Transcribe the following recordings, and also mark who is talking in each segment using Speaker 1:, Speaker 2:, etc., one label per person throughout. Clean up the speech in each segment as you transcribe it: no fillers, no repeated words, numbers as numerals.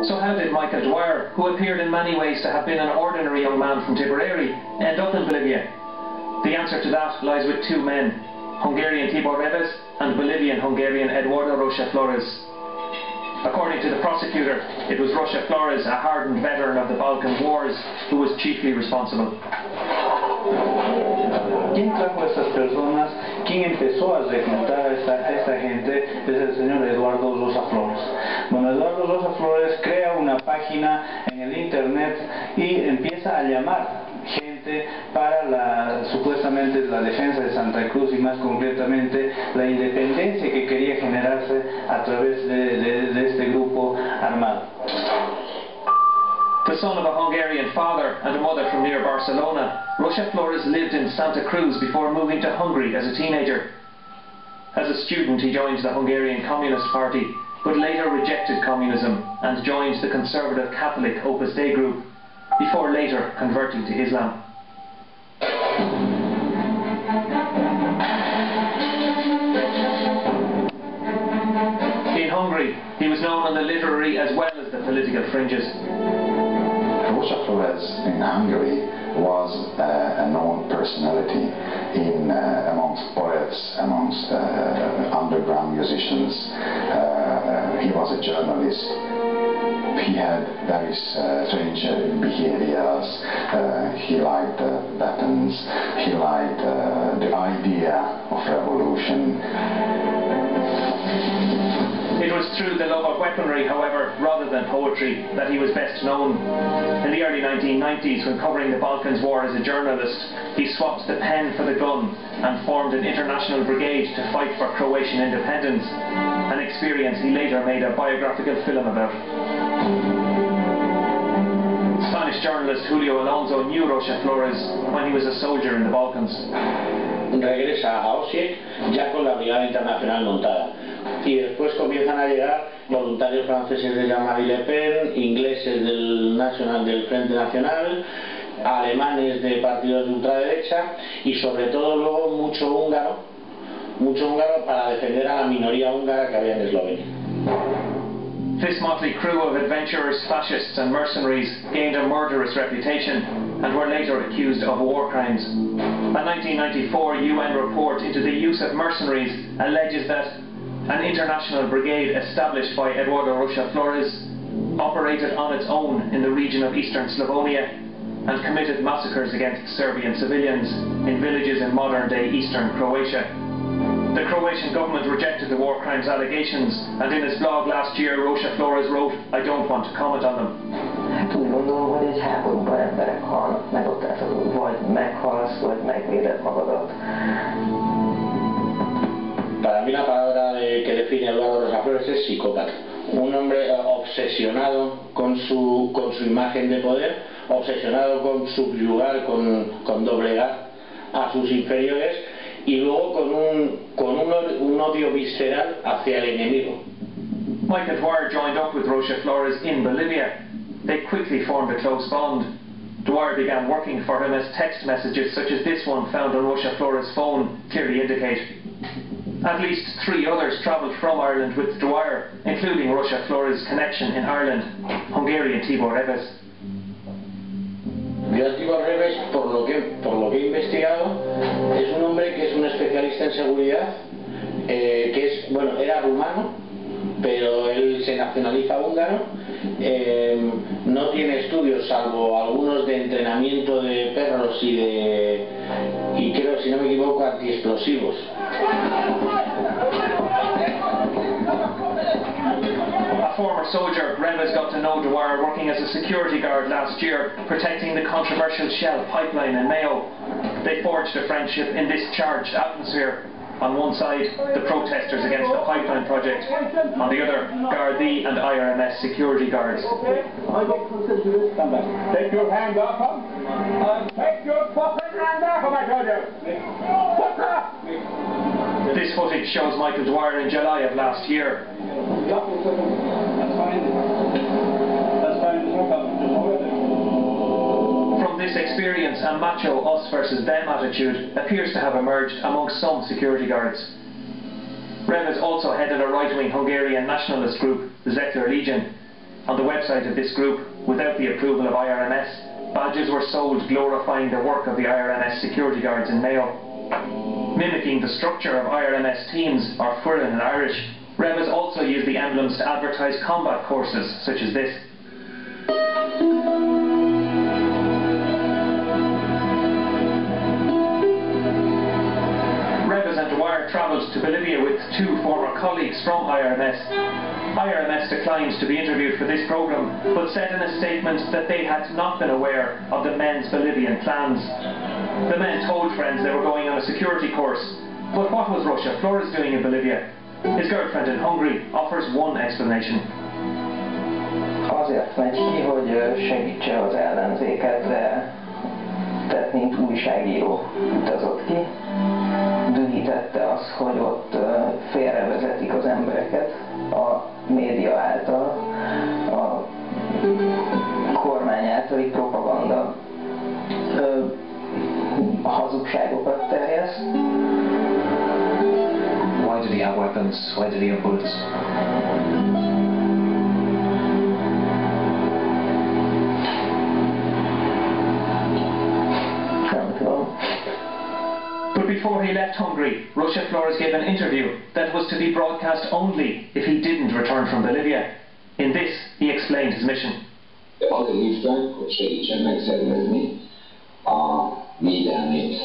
Speaker 1: So how did Michael Dwyer, who appeared in many ways to have been an ordinary young man from Tipperary, end up in Bolivia? The answer to that lies with two men, Hungarian Tibor Reves and Bolivian-Hungarian Eduardo Rocha Flores. According to the prosecutor, it was Rocha Flores, a hardened veteran of the Balkan Wars, who was chiefly responsible.
Speaker 2: ¿Quién trajo a estas personas? ¿Quién empezó a reclutar a esta gente? Es el señor Eduardo Rocha Flores. Bueno, Eduardo Rocha Flores crea una página en el internet y empieza a llamar gente para supuestamente la defensa de Santa Cruz y más concretamente la independencia que quería generarse a través de este grupo armado.
Speaker 1: The son of a Hungarian father and a mother from near Barcelona, Rocha Flores lived in Santa Cruz before moving to Hungary as a teenager. As a student he joined the Hungarian Communist Party, but later rejected communism and joined the conservative Catholic Opus Dei group, before later converting to Islam. In Hungary, he was known on the literary as well as the political fringes.
Speaker 3: Rocha Flores in Hungary was a known personality amongst poets, amongst underground musicians. He was a journalist. He had very strange behaviors. He liked weapons. He liked the idea of revolution.
Speaker 1: It was through the love of weaponry, however, rather than poetry, that he was best known. In the early 1990s, when covering the Balkans War as a journalist, he swapped the pen for the gun and formed an international brigade to fight for Croatian independence, an experience he later made a biographical film about. Spanish journalist Julio Alonso knew Rocha Flores when he was a soldier in the Balkans.
Speaker 4: Regresa a Osijek ya con la Brigada Internacional montada y después comienzan a llegar voluntarios franceses de Jean-Marie Le Pen, ingleses del Frente Nacional, alemanes de partidos de ultraderecha y sobre todo luego mucho húngaro para defender a la minoría húngara que había en Eslovenia.
Speaker 1: This motley crew of adventurers, fascists and mercenaries gained a murderous reputation and were later accused of war crimes. A 1994 UN report into the use of mercenaries alleges that an international brigade established by Eduardo Rocha Flores operated on its own in the region of eastern Slavonia and committed massacres against Serbian civilians in villages in modern-day eastern Croatia. The Croatian government rejected the war crimes allegations, and in his blog last year, Rocha Flores wrote, "I don't want to comment on them."
Speaker 5: Hát úgy gondolom, hogy egy háborúban emberek halnak meg, ott vagy meghalsz, vagy megvéded magadat.
Speaker 4: Para mí la palabra que define a Eduardo Rocha Flores es psicópata. Un hombre obsesionado con su imagen de poder, obsesionado con subyugar, con doblegar a sus inferiores y luego con un odio visceral hacia el enemigo.
Speaker 1: Michael Dwyer joined up with Rocha Flores in Bolivia. They quickly formed a close bond. Dwyer began working for him as text messages such as this one found on Rocha Flores' phone clearly indicate. At least 3 others travelled from Ireland with Dwyer, including Rocha Flores' connection in Ireland, Hungarian Tibor Reves.
Speaker 4: Yo a Tibor Reves, por lo que he investigado, es un hombre que es un especialista en seguridad, era rumano, pero él se nacionaliza húngaro, no tiene estudios salvo algunos de entrenamiento de perros y creo, si no me equivoco, antiexplosivos.
Speaker 1: A former soldier, Reves got to know Dwyer working as a security guard last year, protecting the controversial Shell pipeline in Mayo. They forged a friendship in this charged atmosphere. On one side, the protesters against the pipeline project. On the other, Gardaí and IRMS security guards.
Speaker 6: Take your hand off him, and take your fucking hand off him, I tell you! Fuck off!
Speaker 1: This footage shows Michael Dwyer in July of last year. From this experience, a macho us versus them attitude appears to have emerged amongst some security guards. Reves also headed a right-wing Hungarian nationalist group, the Zetler Legion. on the website of this group without the approval of IRMS. Badges were sold glorifying the work of the IRMS security guards in Mayo. Mimicking the structure of IRMS teams, or Furin in Irish, rebels also used the emblems to advertise combat courses such as this. Travelled to Bolivia with two former colleagues from IRMS. IRMS declined to be interviewed for this programme, but said in a statement that they had not been aware of the men's Bolivian plans. The men told friends they were going on a security course, but what was Rocha Flores doing in Bolivia? His girlfriend in Hungary offers one explanation.
Speaker 5: Azért megy ki, hogy segítse az ellenzéket, tehát mint újságíró utazott ki. Dühítette az, hogy ott félrevezetik az embereket a média által, a kormány általi propaganda hazugságokat terjeszt.
Speaker 7: Why did he have weapons? Why did he have bullets?
Speaker 1: But before he left Hungary, Rocha Flores gave an interview that was to be broadcast only if he didn't return from Bolivia. In this, he explained his mission.
Speaker 8: Azért hívták, hogy segítsen megszervezni a védelmét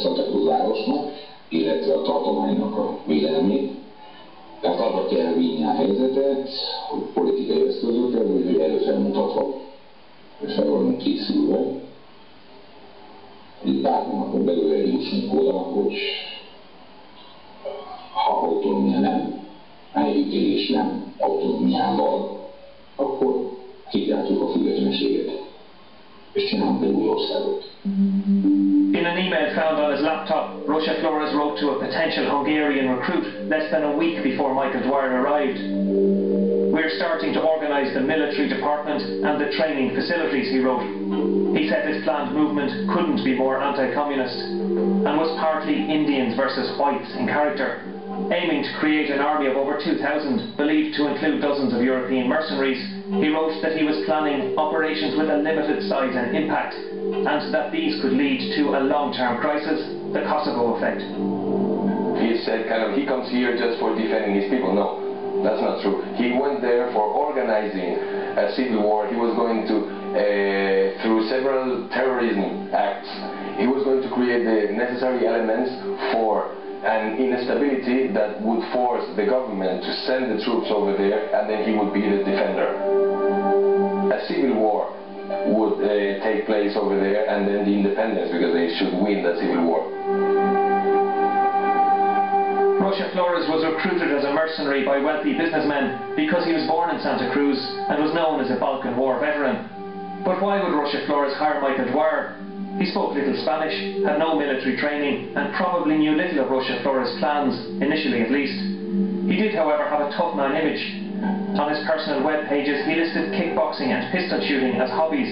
Speaker 8: Santa Cruz városnak, illetve a tartománynak a védelmét. Tehát arra kell vinni a helyzetet, hogy politikai eszközökkel, hogy előfelmutatva, hogy fel vannak készülve. Így bármilyen belőle eljussunk oda, hogy ha autonómia nem, helyügyelés nem autonómiával, akkor kigyártjuk a függetlenséget, és csinálunk egy új országot.
Speaker 1: In an email found on his laptop, Rocha Flores wrote to a potential Hungarian recruit less than a week before Michael Dwyer arrived. "We're starting to organise the military department and the training facilities," he wrote. He said his planned movement couldn't be more anti-communist and was partly Indians versus whites in character, aiming to create an army of over 2,000, believed to include dozens of European mercenaries. He wrote that he was planning operations with a limited size and impact, and that these could lead to a long-term crisis, the Kosovo effect.
Speaker 9: He said he comes here just for defending his people. No, that's not true. He went there for organizing a civil war. He was going to, through several terrorism acts, he was going to create the necessary elements for an instability that would force the government to send the troops over there, and then he would be the defender. A civil war would take place over there, and then the independence, because they should win that civil war.
Speaker 1: Rocha Flores was recruited as a mercenary by wealthy businessmen because he was born in Santa Cruz and was known as a Balkan War veteran. But why would Rocha Flores hire Michael Dwyer? He spoke little Spanish, had no military training, and probably knew little of Rocha Flores' plans, initially at least. He did, however, have a tough man image. On his personal web pages, he listed kickboxing and pistol shooting as hobbies.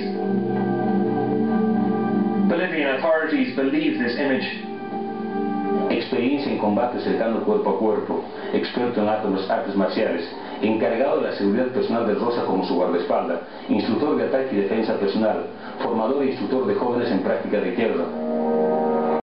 Speaker 1: Bolivian authorities believe this image.
Speaker 10: Experiencia en combate cercano cuerpo a cuerpo, experto en artes marciales, encargado de la seguridad personal de Rosa como su guardaespaldas, instructor de ataque y defensa personal, formador e instructor de jóvenes en práctica de guerra.